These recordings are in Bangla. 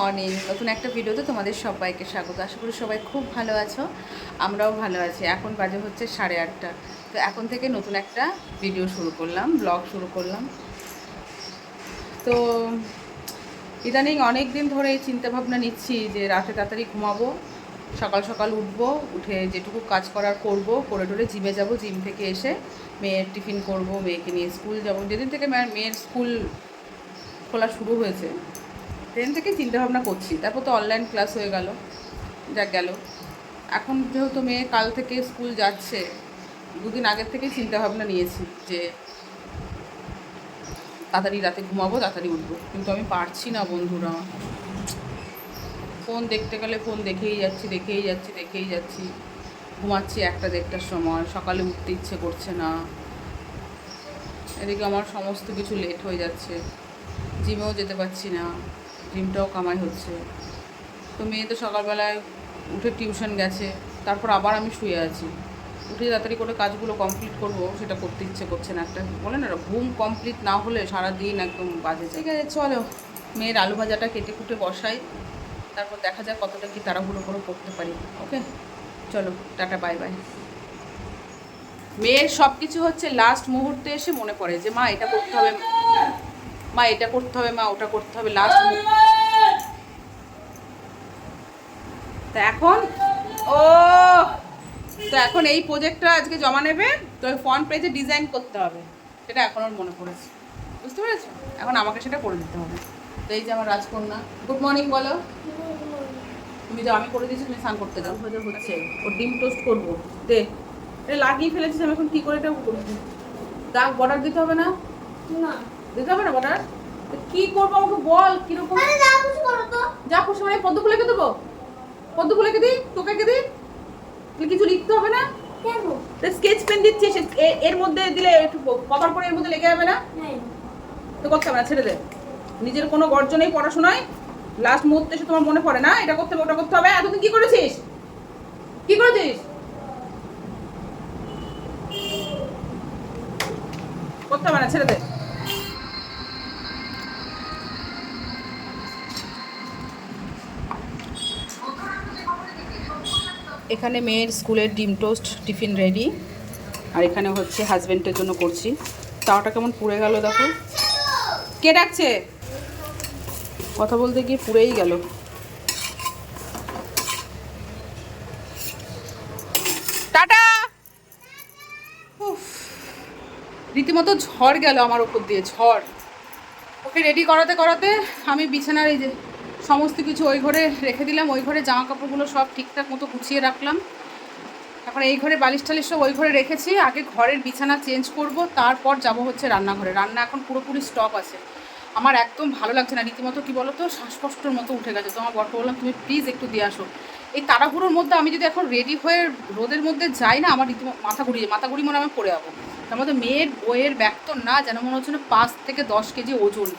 মর্নিং। নতুন একটা ভিডিওতে তোমাদের সবাইকে স্বাগত। আশা করি সবাই খুব ভালো আছো, আমরাও ভালো আছি। এখন বাজে হচ্ছে 8:30। তো এখন থেকে নতুন একটা ভিডিও শুরু করলাম, ব্লগ শুরু করলাম। তো ইদানিং অনেক দিন ধরে এই চিন্তাভাবনা নিচ্ছি যে রাতে তাড়াতাড়ি ঘুমাবো, সকাল সকাল উঠবো, উঠে যেটুকু কাজ করার করব, করে টোরে জিমে যাব, জিম থেকে এসে মেয়ের টিফিন করব, মেয়েকে নিয়ে স্কুল যাব। যেদিন থেকে মেয়ের স্কুল খোলা শুরু হয়েছে ট্রেন থেকে চিন্তাভাবনা করছি। তারপর তো অনলাইন ক্লাস হয়ে গেল, যা গেল। এখন যেহেতু মেয়ে কাল থেকে স্কুল যাচ্ছে, দুদিন আগের থেকেই চিন্তাভাবনা নিয়েছি যে তাড়াতাড়ি রাতে ঘুমাবো, তাড়াতাড়ি উঠবো। কিন্তু আমি পারছি না বন্ধুরা। ফোন দেখতে গেলে ফোন দেখেই যাচ্ছি। ঘুমাচ্ছি 1-1:30টার সময়, সকালে উঠতে ইচ্ছে করছে না। এদিকে আমার সমস্ত কিছু লেট হয়ে যাচ্ছে, জিমেও যেতে পারছি না, জিমটাও কামাই হচ্ছে। তো মেয়ে তো সকালবেলায় উঠে টিউশন গেছে, তারপর আবার আমি শুয়ে আছি। উঠে তাড়াতাড়ি করে কাজগুলো কমপ্লিট করব, সেটা করতে ইচ্ছে করছে না। একটা বলে না, ঘুম কমপ্লিট না হলে সারাদিন একদম বাজে যায়। ঠিক আছে, চলো মেয়ের আলু ভাজাটা কেটে কুটে বসাই, তারপর দেখা যাক কতটা কি তাড়াহুড়ো করে করতে পারি। ওকে, চলো টাটা, বাই বাই। মেয়ের সব কিছু হচ্ছে লাস্ট মুহূর্তে এসে মনে পড়ে যে মা এটা করতে হবে, মা এটা করতে হবে, মা ওটা করতে হবে, লাস্ট। তা এখন এখন এই প্রজেক্টটা আজকে জমা নেবে, তো ফ্রন্ট পেজে ডিজাইন করতে হবে, সেটা এখন ওর মনে পড়েছে। বুঝতে পেরেছো? এখন আমাকে সেটা করে দিতে হবে। তো এই যে আমার রাজকন্যা, গুড মর্নিং বলো। তুমি যাও, আমি করে দিয়েছি, তুমি স্নান করতে যাও। ভাজা হচ্ছে, ওর ডিম টোস্ট করবো। দে, এটা লাগিয়ে ফেলেছিস, আমি এখন কী করে এটা দাগ বর্ডার দিতে হবে না? দিতে হবে না বর্ডার? কি করবো আমাকে বল, কিরকম? যা খুশি মানে পদ্ম ফুলেকে দেবো, পদ্ম ফুলেকে দিই, তোকে দিই, কিছু লিখতে হবে না? স্কেচ পেন দিচ্ছিস, এর মধ্যে দিলে একটু কভার করে এর মধ্যে লেগে যাবে না? তো করতে হবে না, ছেড়ে দে। নিজের কোনো গর্জ নেই পড়াশোনায়, লাস্ট মুহূর্তে এসে তোমার মনে পড়ে না এটা করতে হবে ওটা করতে হবে। এতদিন কি করেছিস? করতে হবে না, ছেড়ে দে। এখানে মেয়ের স্কুলের ডিম টোস্ট টিফিন রেডি, আর এখানে হচ্ছে হাজব্যান্ডের জন্য করছি। তাওয়াটা কেমন পুড়ে গেল দেখো। কে ডাকছে? কথা বলতে গিয়ে পুড়েই গেল। টাটা। রীতিমতো ঝড় গেল আমার ওপর দিয়ে, ঝড়। ওকে রেডি করাতে করাতে আমি বিছানার এই যে সমস্ত কিছু ওই ঘরে রেখে দিলাম। ওই ঘরে জামা কাপড়গুলো সব ঠিকঠাক মতো গুছিয়ে রাখলাম। এখন এই ঘরে বালিশ টালিশ সব ওই ঘরে রেখেছি। আগে ঘরের বিছানা চেঞ্জ করব, তারপর যাব হচ্ছে রান্নাঘরে। রান্না এখন পুরোপুরি স্টপ আছে। আমার একদম ভালো লাগছে না, রীতিমতো কী বলো তো, শ্বাসকষ্টর মতো উঠে গেছে। তো আমার বরকে বললাম তুমি প্লিজ একটু দিয়ে আসো। এই তাড়াহুড়োর মধ্যে আমি যদি এখন রেডি হয়ে রোদের মধ্যে যাই না, আমার রীতিমতো মাথা ঘুরি মনে আমি পড়ে যাবো। তার মধ্যে মেয়ের বইয়ের ব্যাগ তো না, যেন মনে হচ্ছে না 5 থেকে 10 কেজি ওজন।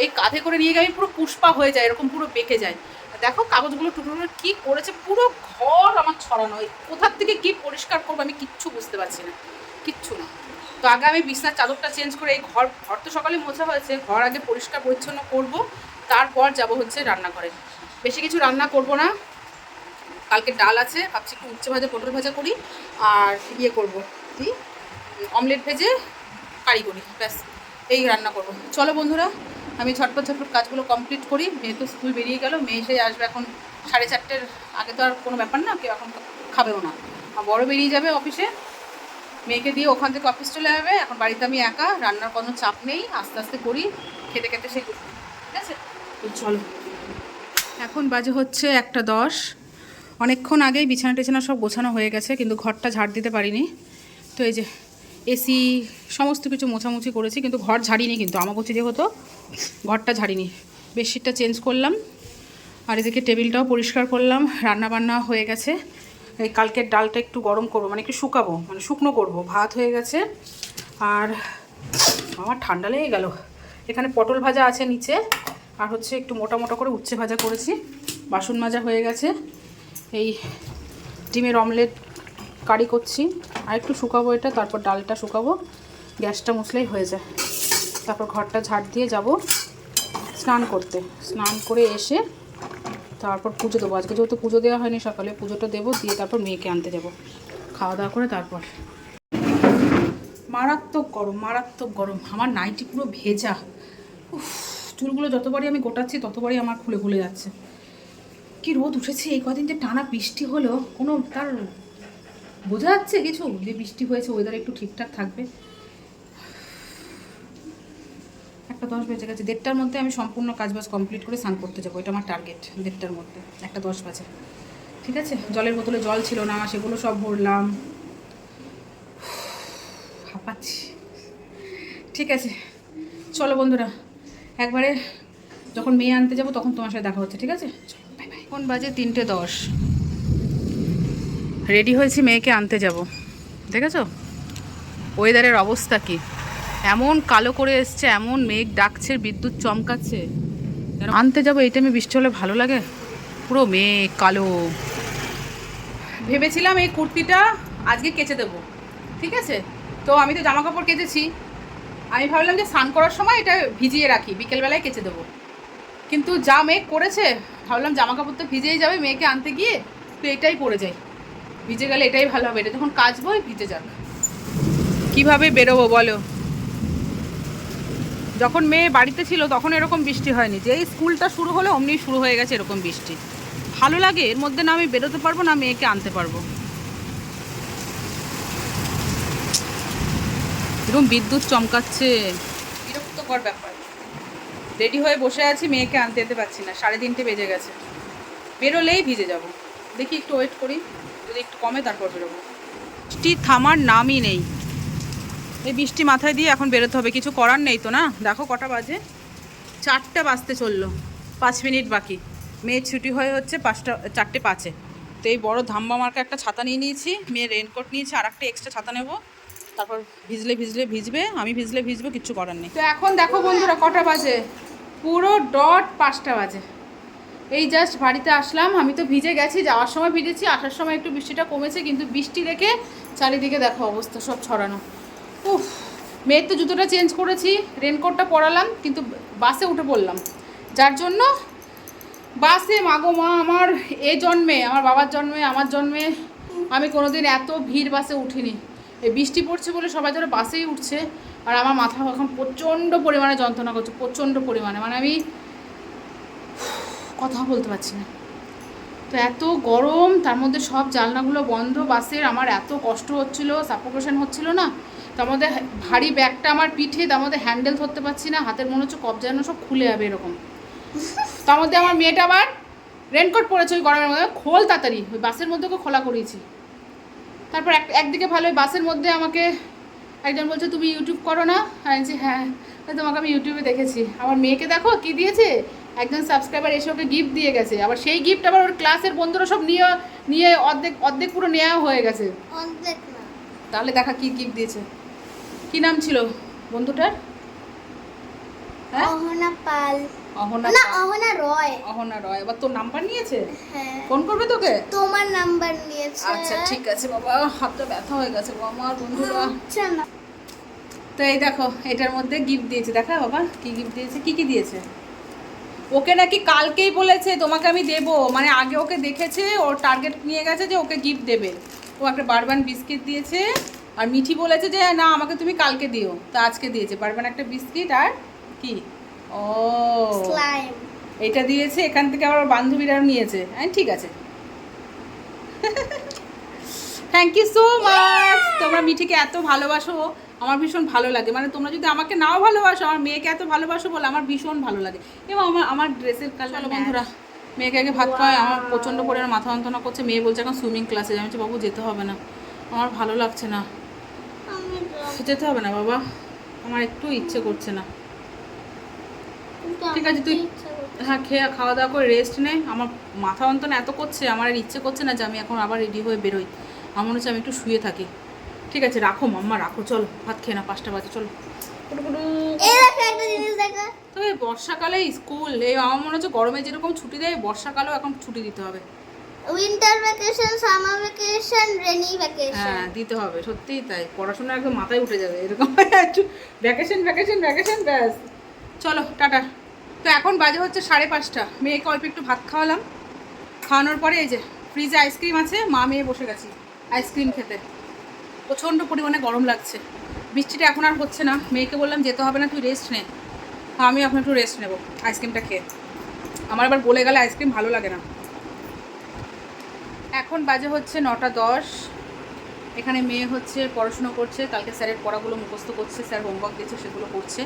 এই কাঁধে করে নিয়ে গিয়ে আমি পুরো পুষ্পা হয়ে যায়, এরকম পুরো বেঁকে যায়। দেখো কাগজগুলো টুকরো কী করেছে, পুরো ঘর আমার ছড়ানো। কোথার থেকে কী পরিষ্কার করবো আমি কিচ্ছু বুঝতে পারছি না, কিচ্ছু না। তো আগে আমি বিছনার চাদরটা চেঞ্জ করে এই ঘর তো সকালে মোছা হয়েছে, ঘর আগে পরিষ্কার পরিচ্ছন্ন করব, তারপর যাব হচ্ছে রান্নাঘরে। বেশি কিছু রান্না করব না, কালকে ডাল আছে, ভাবছি একটু উচ্ছে ভাজা পটল ভাজা করি, আর ইয়ে করবো কি অমলেট ভেজে কারি করি, ব্যাস এই রান্না করব। চলো বন্ধুরা, আমি ঝটপট কাজগুলো কমপ্লিট করি। মেয়ে তো স্কুল বেরিয়ে গেল, মেয়ে এসে আসবে এখন 4:30-এর আগে, তো আর কোনো ব্যাপার না, কেউ এখন খাবেও না। আর বড় বেরিয়ে যাবে অফিসে, মেয়েকে দিয়ে ওখান থেকে অফিস চলে যাবে। এখন বাড়িতে আমি একা, রান্নার কোনো চাপ নেই, আস্তে আস্তে করি, খেতে খেতে সেই ঠিক আছে। তো চলো, এখন বাজে হচ্ছে 1:10। অনেকক্ষণ আগেই বিছানা টিছানা সব গোছানো হয়ে গেছে, কিন্তু ঘরটা ঝাড় দিতে পারিনি। তো এই যে এসি সমস্ত কিছু মোছামুছি করেছি, কিন্তু ঘর ঝাড়িনি, কিন্তু আমাবস্যা যেহেতু ঘরটা ঝাড়িনি। বেডশিটটা চেঞ্জ করলাম, আর এদিকে টেবিলটাও পরিষ্কার করলাম। রান্না বান্না হয়ে গেছে। এই কালকের ডালটা একটু গরম করবো, মানে একটু শুকাবো, মানে শুকনো করবো। ভাত হয়ে গেছে, আর আমার ঠান্ডা লেগে গেল। এখানে পটল ভাজা আছে নিচে, আর হচ্ছে একটু মোটা মোটা করে উচ্ছে ভাজা করেছি। বাসন মাজা হয়ে গেছে। এই ডিমের অমলেট কারি করছি, আর একটু শুকাবো এটা, তারপর ডালটা শুকাবো, গ্যাসটা মুছলেই হয়ে যায়। তারপর ঘরটা ঝাড় দিয়ে যাব স্নান করতে। স্নান করে এসে তারপর পুজো দেবো। আজকে যেহেতু পুজো দেওয়া হয়নি সকালে, পুজোটা দেবো, দিয়ে তারপর মেয়েকে আনতে যাব, খাওয়া দাওয়া করে তারপর। মারাত্মক গরম, মারাত্মক গরম। আমার নাইটি পুরো ভেজা। উফ, চুলগুলো যতবারই আমি গোটাচ্ছি ততবারই আমার খুলে খুলে যাচ্ছে। কি রোদ উঠেছে এই কদিন, যে টানা বৃষ্টি হলো, কোনো তার বোঝা যাচ্ছে কিছু যে বৃষ্টি হয়েছে, ওয়েদার একটু ঠিকঠাক থাকবে। 1:10 বেজে গেছে। 1:30টার মধ্যে আমি সম্পূর্ণ কাজবাজ কমপ্লিট করে স্নান করতে যাবো, এটা আমার টার্গেট। 1:30টার মধ্যে, 1:10 বাজে। ঠিক আছে, জলের বোতলে জল ছিল না, সেগুলো সব ভরলাম। হাঁপাচ্ছি। ঠিক আছে চলো বন্ধুরা, একবারে যখন মেয়ে আনতে যাবো তখন তোমার সাথে দেখা হচ্ছে। ঠিক আছে, চলো বাই বাই। কোন বাজে 3:10, রেডি হয়েছি, মেয়েকে আনতে যাব। দেখেছো ওয়েদারের অবস্থা কি, এমন কালো করে এসছে, এমন মেঘ ডাকছে, বিদ্যুৎ চমকাচ্ছে। আনতে যাবো এই টাইমে বৃষ্টি হলে ভালো লাগে? পুরো মেঘ কালো। ভেবেছিলাম এই কুর্তিটা আজকে কেচে দেবো, ঠিক আছে। তো আমি তো জামা কাপড় কেচেছি, আমি ভাবলাম যে স্নান করার সময় এটা ভিজিয়ে রাখি, বিকেলবেলায় কেচে দেবো। কিন্তু যা মেঘ করেছে, ভাবলাম জামা কাপড় তো ভিজেই যাবে মেয়েকে আনতে গিয়ে, তো এটাই পরে যাই, ভিজে গেলে এটাই ভালো হবে। এটা যখন কাচবো ভিজে যাক। কীভাবে বেরোবো বলো? যখন মেয়ে বাড়িতে ছিল তখন এরকম বৃষ্টি হয়নি, যেই স্কুলটা শুরু হলো অমনি শুরু হয়ে গেছে এরকম বৃষ্টি। ভালো লাগে এর মধ্যে, না আমি বেরোতে পারবো না মেয়েকে আনতে পারবো। এরকম বিদ্যুৎ চমকাচ্ছে, বিরক্তকর ব্যাপার। রেডি হয়ে বসে আছি, মেয়েকে আনতে যেতে পারছি না, 3:30 বেজে গেছে। বেরোলেই ভিজে যাব। দেখি একটু ওয়েট করি, যদি একটু কমে তারপর বেরোবো। বৃষ্টি থামার নামই নেই, এই বৃষ্টি মাথায় দিয়ে এখন বেরোতে হবে, কিছু করার নেই তো। না দেখো কটা বাজে, 4টা বাজতে চললো, 5 মিনিট বাকি। মেয়ের ছুটি হয়ে হচ্ছে 4:05। তো এই বড় ধাম্বা মার্কা একটা ছাতা নিয়ে নিয়েছি, মেয়ের রেনকোট নিয়েছি, আর একটা এক্সট্রা ছাতা নেবো। তারপর ভিজলে ভিজবে, আমি ভিজলে ভিজবো, কিচ্ছু করার নেই। তো এখন দেখো বন্ধুরা কটা বাজে, পুরো ডট 5টা বাজে। এই জাস্ট বাড়িতে আসলাম। আমি তো ভিজে গেছি, যাওয়ার সময় ভিজেছি, আসার সময় একটু বৃষ্টিটা কমেছে, কিন্তু বৃষ্টি দেখে চারিদিকে দেখো অবস্থা সব ছড়ানো। উফ, মেয়ের তো জুতোটা চেঞ্জ করেছি, রেনকোটটা পরালাম, কিন্তু বাসে উঠে পড়লাম, যার জন্য বাসে মাগো মা, আমার এ জন্মে, আমার বাবার জন্মে, আমার জন্মে আমি কোনোদিন এত ভিড় বাসে উঠিনি। এই বৃষ্টি পড়ছে বলে সবাই ধরো বাসেই উঠছে, আর আমার মাথা এখন প্রচণ্ড পরিমাণে যন্ত্রণা করছে, প্রচণ্ড পরিমাণে, মানে আমি কথা বলতে পারছি না। তো এত গরম, তার মধ্যে সব জানলাগুলো বন্ধ বাসের, আমার এত কষ্ট হচ্ছিলো, সাফোকেশন হচ্ছিল না। তার মধ্যে ভারী ব্যাগটা আমার পিঠে, তার মধ্যে হ্যান্ডেল ধরতে পারছি না, হাতের মনে হচ্ছে কবজা যেন সব খুলে যাবে এরকম। তার মধ্যে আমার মেয়েটা আবার রেনকোট পরেছে ওই গরমের মধ্যে, খোল তাড়াতাড়ি, ওই বাসের মধ্যে ওকে খোলা করিয়েছি। তারপর একদিকে ভালো, ওই বাসের মধ্যে আমাকে একজন বলছে তুমি ইউটিউব করো না, আমি বলছি হ্যাঁ, তোমাকে আমি ইউটিউবে দেখেছি। আমার মেয়েকে দেখো কি দিয়েছে, একজন সাবস্ক্রাইবার এসে ওকে গিফট দিয়ে গেছে, আবার সেই গিফট আবার ওর ক্লাসের বন্ধুরা সব নিয়ে নিয়ে অর্ধেক পুরো নেওয়া হয়ে গেছে। তাহলে দেখা কি গিফট দিয়েছে। কি নাম ছিল বন্ধুটার? হ্যাঁ, অহনা পাল। অহনা রয়। অহনা রয়। এবার তোর নাম্বার নিয়েছে? হ্যাঁ। ফোন করবে তোকে? তোমার নাম্বার নিয়েছে। আচ্ছা ঠিক আছে বাবা, হাতটা ব্যথা হয়ে গেছে গো আমার বন্ধুরা। আচ্ছা না, তো এই দেখো এটার মধ্যে গিফট দিয়েছে, দেখা বাবা কি গিফট দিয়েছে, কি কি দিয়েছে। ওকে নাকি কালকেই বলেছে তোমাকে আমি দেবো, মানে আগে ওকে দেখেছে, ওর টার্গেট নিয়ে গেছে যে ওকে গিফট দেবে। ও একটা বারবান বিস্কিট দিয়েছে, আর মিঠি বলেছে যে না আমাকে তুমি কালকে দিও, তা আজকে দিয়েছে বারবান একটা বিস্কিট। আর কি, ও স্লাইম, এটা দিয়েছে। এখান থেকে আবার বান্ধবীরাও নিয়েছে। হ্যাঁ ঠিক আছে, থ্যাংক ইউ সো মাচ। তোমরা মিঠিকে এত ভালোবাসো, আমার ভীষণ ভালো লাগে। মানে তোমরা যদি আমাকে নাও ভালোবাসো, আমার মেয়েকে এত ভালোবাসো বলে আমার ভীষণ ভালো লাগে। এবং আমার ড্রেসের কালার। বন্ধুরা মেয়েকে আগে ভাত খাওয়ায়, আমার প্রচণ্ড পরিমাণে মাথা যন্ত্রণা করছে। মেয়ে বলছে এখন সুইমিং ক্লাসে যাবে, বাবু যেতে হবে না, আমার ভালো লাগছে না, যেতে হবে না বাবা, আমার একটু ইচ্ছে করছে না। ঠিক আছে তুই হ্যাঁ খাওয়া দাওয়া করে রেস্ট নে। আমার মাথা যন্ত্রণা এত করছে, আমার আর ইচ্ছে করছে না যে আমি এখন আবার রেডি হয়ে বেরোই। আমার মনে হচ্ছে আমি একটু শুয়ে থাকি। ঠিক আছে রাখো মাম্মা, রাখো, চলো ভাত খেয়ে না, 5টা বাজে, চলো। তবে বর্ষাকালে স্কুল, এই আমার মনে হচ্ছে গরমে যেরকম ছুটি দেয়, বর্ষাকালেও এখন ছুটি দিতে হবে। Winter vacation, summer vacation, rainy vacation, হ্যাঁ দিতে হবে, সত্যিই তাই। পড়াশোনা একদম মাথায় উঠে যাবে এরকম ভ্যাকেশন ভ্যাকেশন ভ্যাকেশন, ব্যাস। চলো টাটা। তো এখন বাজে হচ্ছে 5:30, মেয়েকে অল্প একটু ভাত খাওয়ালাম, খাওয়ানোর পরে এই যে ফ্রিজে আইসক্রিম আছে, মা মেয়ে বসে গেছি আইসক্রিম খেতে। প্রচণ্ড পরিমাণে গরম লাগছে, বৃষ্টিটা এখন আর হচ্ছে না। মেয়েকে বললাম যেতে হবে না, তুই রেস্ট নে। আমি এখন একটু রেস্ট নেবো আইসক্রিমটা খেয়ে। আমার আবার বলে গেলে আইসক্রিম ভালো লাগে না। এখন বাজে হচ্ছে 9:10। এখানে মেয়ে হচ্ছে পড়াশুনো করছে, কালকে স্যারের পড়াগুলো মুখস্থ করছে, স্যার হোমওয়ার্ক দিয়েছে সেগুলো করছে।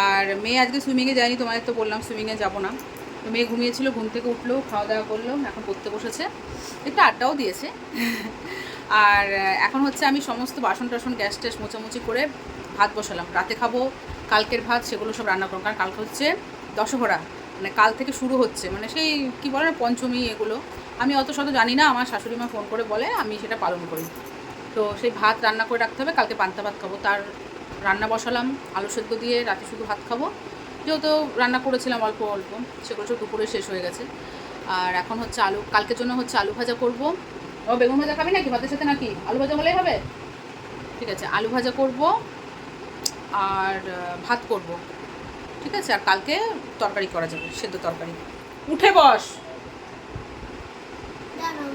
আর মেয়ে আজকে সুইমিংয়ে যায়নি, তোমাদের তো বললাম সুইমিংয়ে যাবো না। তো মেয়ে ঘুমিয়েছিল, ঘুম থেকে উঠলো, খাওয়া দাওয়া করলো, এখন পড়তে বসেছে, একটু আড্ডাও দিয়েছে। আর এখন হচ্ছে আমি সমস্ত বাসন টাসন গ্যাস ট্যাস মোছামুছি করে ভাত বসালাম। রাতে খাবো কালকের ভাত, সেগুলো সব রান্না করবো। কারণ কালকে হচ্ছে দশহরা, মানে কাল থেকে শুরু হচ্ছে, মানে সেই কী বলে না, পঞ্চমী এগুলো। আমি অত শত জানি না, আমার শাশুড়ি মা ফোন করে বলে, আমি সেটা পালন করি। তো সেই ভাত রান্না করে রাখতে হবে, কালকে পান্তা ভাত খাবো। তার রান্না বসালাম আলু সেদ্ধ দিয়ে, রাতে শুধু ভাত খাবো। যেহেতু রান্না করেছিলাম অল্প অল্প, সেগুলো সব দুপুরে শেষ হয়ে গেছে। আর এখন হচ্ছে কালকের জন্য হচ্ছে আলু ভাজা করব। ও বেগুন ভাজা খাবি নাকি ভাতের সাথে, নাকি আলু ভাজা হলেই হবে? ঠিক আছে, আলু ভাজা করব আর ভাত করব, ঠিক আছে। আর কালকে তরকারি করা যাবে, সেদ্ধ তরকারি। উঠে বস। দাঁড়াও।